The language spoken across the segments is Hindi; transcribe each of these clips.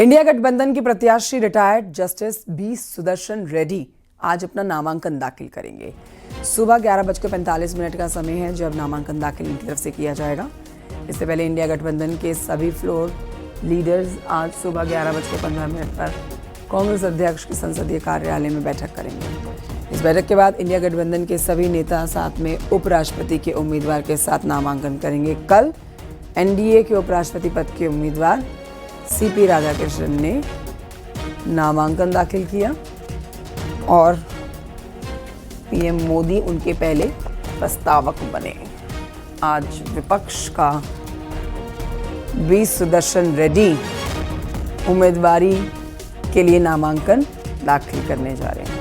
इंडिया गठबंधन के प्रत्याशी retired justice B Sudarshan Reddy आज अपना नामांकन दाखिल करेंगे। सुबह 11:45 का समय है जब नामांकन दाखिल इनकी तरफ से किया जाएगा। इससे पहले इंडिया गठबंधन के सभी फ्लोर लीडर्स आज सुबह 11:15 पर कांग्रेस अध्यक्ष के संसदीय कार्यालय में बैठक करेंगे। इस बैठक के बाद इंडिया गठबंधन के सभी नेता साथ में उपराष्ट्रपति के उम्मीदवार के साथ नामांकन करेंगे। कल एनडीए के उपराष्ट्रपति पद के उम्मीदवार सीपी राधाकृष्णन ने नामांकन दाखिल किया और पीएम मोदी उनके पहले प्रस्तावक बने। आज विपक्ष का बी सुदर्शन रेड्डी उम्मीदवारी के लिए नामांकन दाखिल करने जा रहे हैं।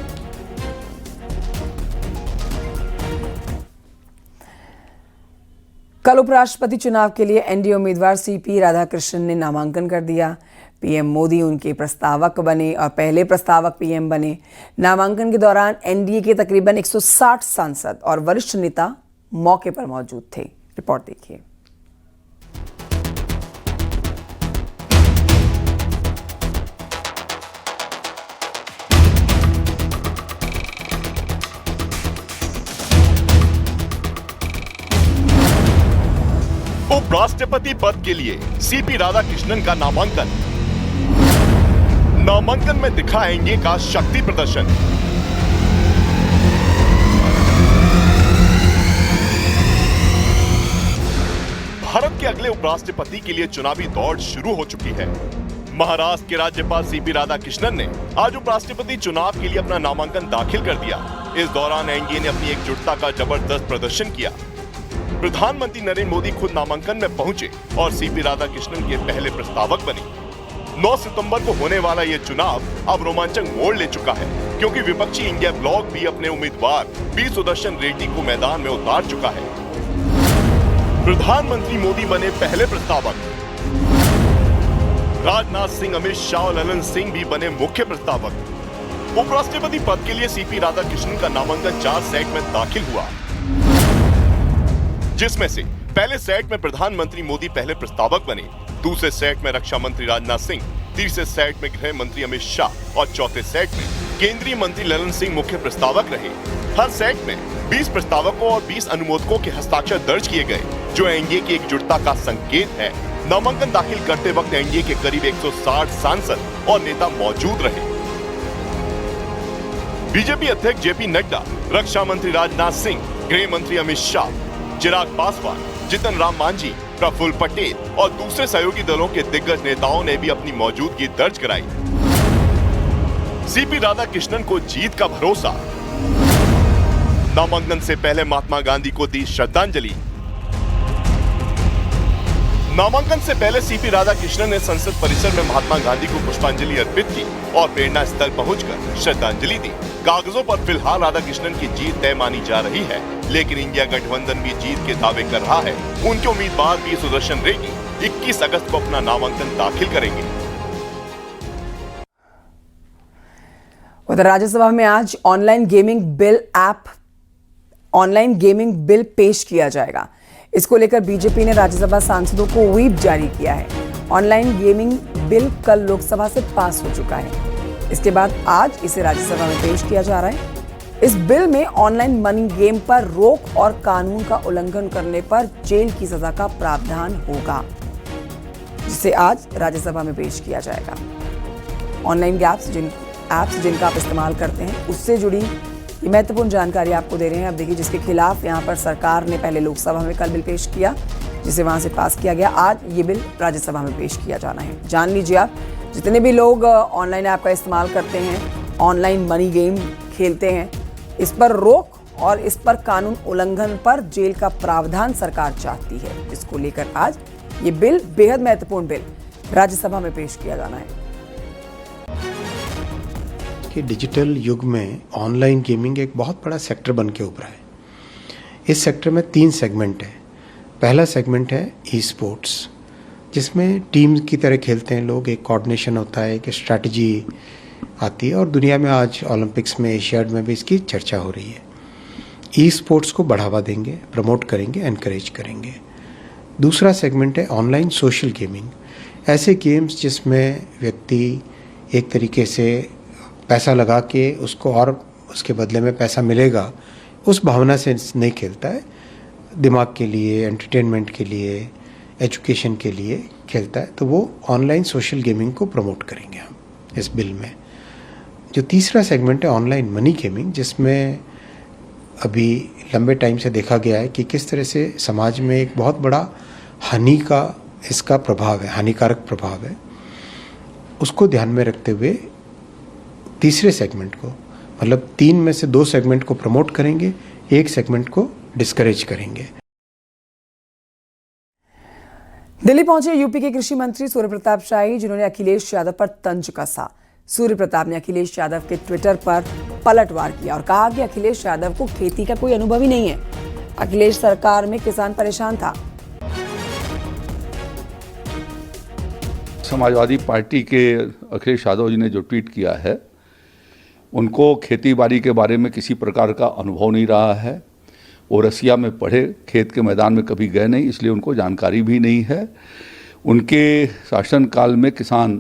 कल उपराष्ट्रपति चुनाव के लिए एनडीए उम्मीदवार सीपी राधाकृष्णन ने नामांकन कर दिया। पीएम मोदी उनके प्रस्तावक बने और पहले प्रस्तावक पीएम बने। नामांकन के दौरान एनडीए के तकरीबन 160 सांसद और वरिष्ठ नेता मौके पर मौजूद थे। रिपोर्ट देखिए। उपराष्ट्रपति पद के लिए सीपी राधाकृष्णन का नामांकन में दिखाएंगे का शक्ति प्रदर्शन। भारत के अगले उपराष्ट्रपति के लिए चुनावी दौड़ शुरू हो चुकी है। महाराष्ट्र के राज्यपाल सीपी राधाकृष्णन ने आज उपराष्ट्रपति चुनाव के लिए अपना नामांकन दाखिल कर दिया। इस दौरान एनडीए ने अपनी एकजुटता का जबरदस्त प्रदर्शन किया। प्रधानमंत्री नरेंद्र मोदी खुद नामांकन में पहुंचे और सीपी राधाकृष्णन के पहले प्रस्तावक बने। 9 सितंबर को होने वाला यह चुनाव अब रोमांचक मोड़ ले चुका है, क्योंकि विपक्षी इंडिया ब्लॉक भी अपने उम्मीदवार बी सुदर्शन रेड्डी को मैदान में उतार चुका है। प्रधानमंत्री मोदी बने पहले प्रस्तावक। राजनाथ सिंह, अमित शाह और ललन सिंह भी बने मुख्य प्रस्तावक। उपराष्ट्रपति पद के लिए सीपी राधाकृष्णन का नामांकन 4 सेट में दाखिल हुआ, जिसमें से पहले सेट में प्रधानमंत्री मोदी पहले प्रस्तावक बने, दूसरे सेट में रक्षा मंत्री राजनाथ सिंह, तीसरे सेट में गृह मंत्री अमित शाह और चौथे सेट में केंद्रीय मंत्री ललन सिंह मुख्य प्रस्तावक रहे। हर सेट में 20 प्रस्तावकों और 20 अनुमोदकों के हस्ताक्षर दर्ज किए गए, जो एनडीए की एकजुटता का संकेत है। नामांकन दाखिल करते वक्त एनडीए के करीब 160 सांसद और नेता मौजूद रहे। बीजेपी अध्यक्ष जेपी नड्डा, रक्षा मंत्री राजनाथ सिंह, गृह मंत्री अमित शाह, चिराग पासवान, जितन राम मांझी, प्रफुल्ल पटेल और दूसरे सहयोगी दलों के दिग्गज नेताओं ने भी अपनी मौजूदगी दर्ज कराई। सीपी राधाकृष्णन को जीत का भरोसा। नामांकन से पहले महात्मा गांधी को दी श्रद्धांजलि। नामांकन से पहले सीपी राधाकृष्णन ने संसद परिसर में महात्मा गांधी को पुष्पांजलि अर्पित की और प्रेरणा स्थल पहुंचकर श्रद्धांजलि दी। कागजों पर फिलहाल राधाकृष्णन की जीत तय मानी जा रही है, लेकिन इंडिया गठबंधन भी जीत के दावे कर रहा है। उनके उम्मीदवार बी सुदर्शन रेड्डी 21 अगस्त को अपना नामांकन दाखिल करेंगे। उधर राज्यसभा में आज ऑनलाइन गेमिंग बिल पेश किया जाएगा। इसको लेकर बीजेपी ने राज्यसभा सांसदों को व्हिप जारी किया है। ऑनलाइन गेमिंग बिल कल लोकसभा से पास हो चुका है। इसके बाद आज इसे राज्यसभा में पेश किया जा रहा है। इस बिल में ऑनलाइन मनी गेम पर रोक और कानून का उल्लंघन करने पर जेल की सजा का प्रावधान होगा, जिसे आज राज्यसभा में पेश किया जाएगा। ऑनलाइन ऐप्स जिनका आप इस्तेमाल करते हैं, उससे जुड़ी ये महत्वपूर्ण जानकारी आपको दे रहे हैं। अब देखिए, जिसके खिलाफ यहाँ पर सरकार ने पहले लोकसभा में कल बिल पेश किया, जिसे वहां से पास किया गया। आज ये बिल राज्यसभा में पेश किया जाना है। जान लीजिए, आप जितने भी लोग ऑनलाइन ऐप का इस्तेमाल करते हैं, ऑनलाइन मनी गेम खेलते हैं, इस पर रोक और इस पर कानून उल्लंघन पर जेल का प्रावधान सरकार चाहती है, जिसको लेकर आज ये बिल, बेहद महत्वपूर्ण बिल, राज्यसभा में पेश किया जाना है। कि डिजिटल युग में ऑनलाइन गेमिंग एक बहुत बड़ा सेक्टर बन के उभरा है। इस सेक्टर में 3 सेगमेंट है। पहला सेगमेंट है ई स्पोर्ट्स, जिसमें टीम की तरह खेलते हैं लोग, एक कोऑर्डिनेशन होता है, एक स्ट्रैटेजी आती है और दुनिया में आज ओलंपिक्स में, एशियाड में भी इसकी चर्चा हो रही है। ई स्पोर्ट्स को बढ़ावा देंगे, प्रमोट करेंगे, एनकरेज करेंगे। दूसरा सेगमेंट है ऑनलाइन सोशल गेमिंग। ऐसे गेम्स जिसमें व्यक्ति एक तरीके से पैसा लगा के उसको और उसके बदले में पैसा मिलेगा, उस भावना से नहीं खेलता है। दिमाग के लिए, एंटरटेनमेंट के लिए, एजुकेशन के लिए खेलता है, तो वो ऑनलाइन सोशल गेमिंग को प्रमोट करेंगे हम इस बिल में। जो तीसरा सेगमेंट है ऑनलाइन मनी गेमिंग, जिसमें अभी लंबे टाइम से देखा गया है कि किस तरह से समाज में एक बहुत बड़ा इसका प्रभाव है, हानिकारक प्रभाव है। उसको ध्यान में रखते हुए तीसरे सेगमेंट को, मतलब 3 में से 2 सेगमेंट को प्रमोट करेंगे, 1 सेगमेंट को डिस्करेज करेंगे। दिल्ली पहुंचे यूपी के कृषि मंत्री सूर्य प्रताप शाही, जिन्होंने अखिलेश यादव पर तंज कसा। सूर्य प्रताप ने अखिलेश यादव के ट्विटर पर पलटवार किया और कहा कि अखिलेश यादव को खेती का कोई अनुभव ही नहीं है। अखिलेश सरकार में किसान परेशान था। समाजवादी पार्टी के अखिलेश यादव जी ने जो ट्वीट किया है, उनको खेती बाड़ी के बारे में किसी प्रकार का अनुभव नहीं रहा है। वो रसिया में पढ़े, खेत के मैदान में कभी गए नहीं, इसलिए उनको जानकारी भी नहीं है। उनके शासनकाल में किसान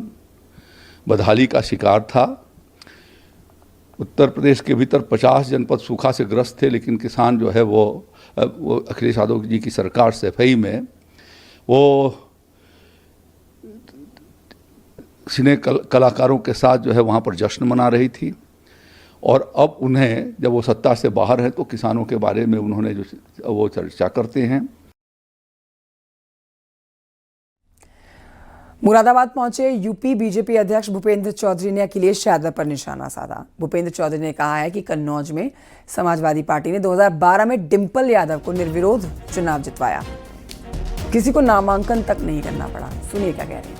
बदहाली का शिकार था। उत्तर प्रदेश के भीतर 50 जनपद सूखा से ग्रस्त थे, लेकिन किसान जो है वो अखिलेश यादव जी की सरकार से फई में वो सिने कलाकारों के साथ जो है वहाँ पर जश्न मना रही थी। और अब उन्हें जब वो सत्ता से बाहर है तो किसानों के बारे में उन्होंने जो वो चर्चा करते हैं। मुरादाबाद पहुंचे यूपी बीजेपी अध्यक्ष भूपेंद्र चौधरी ने अखिलेश यादव पर निशाना साधा। भूपेंद्र चौधरी ने कहा है कि कन्नौज में समाजवादी पार्टी ने 2012 में डिंपल यादव को निर्विरोध चुनाव जितवाया, किसी को नामांकन तक नहीं करना पड़ा। सुनिए क्या कह रहे हैं।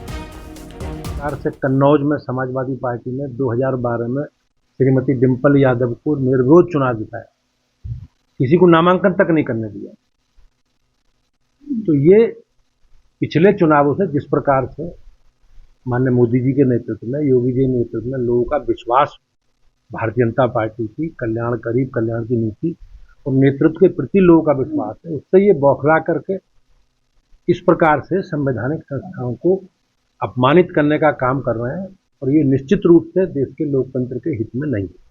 से कन्नौज में समाजवादी पार्टी ने 2012 में श्रीमती डिंपल यादव को निर्विरोध चुनाव जिताया, किसी को नामांकन तक नहीं करने दिया। तो ये पिछले चुनावों से जिस प्रकार से माननीय मोदी जी के नेतृत्व में, योगी जी के नेतृत्व में लोगों का विश्वास भारतीय जनता पार्टी की कल्याण की नीति और नेतृत्व के प्रति लोगों का विश्वास है, उससे ये बौखला करके इस प्रकार से संवैधानिक संस्थाओं को अपमानित करने का काम कर रहे हैं और ये निश्चित रूप से देश के लोकतंत्र के हित में नहीं है।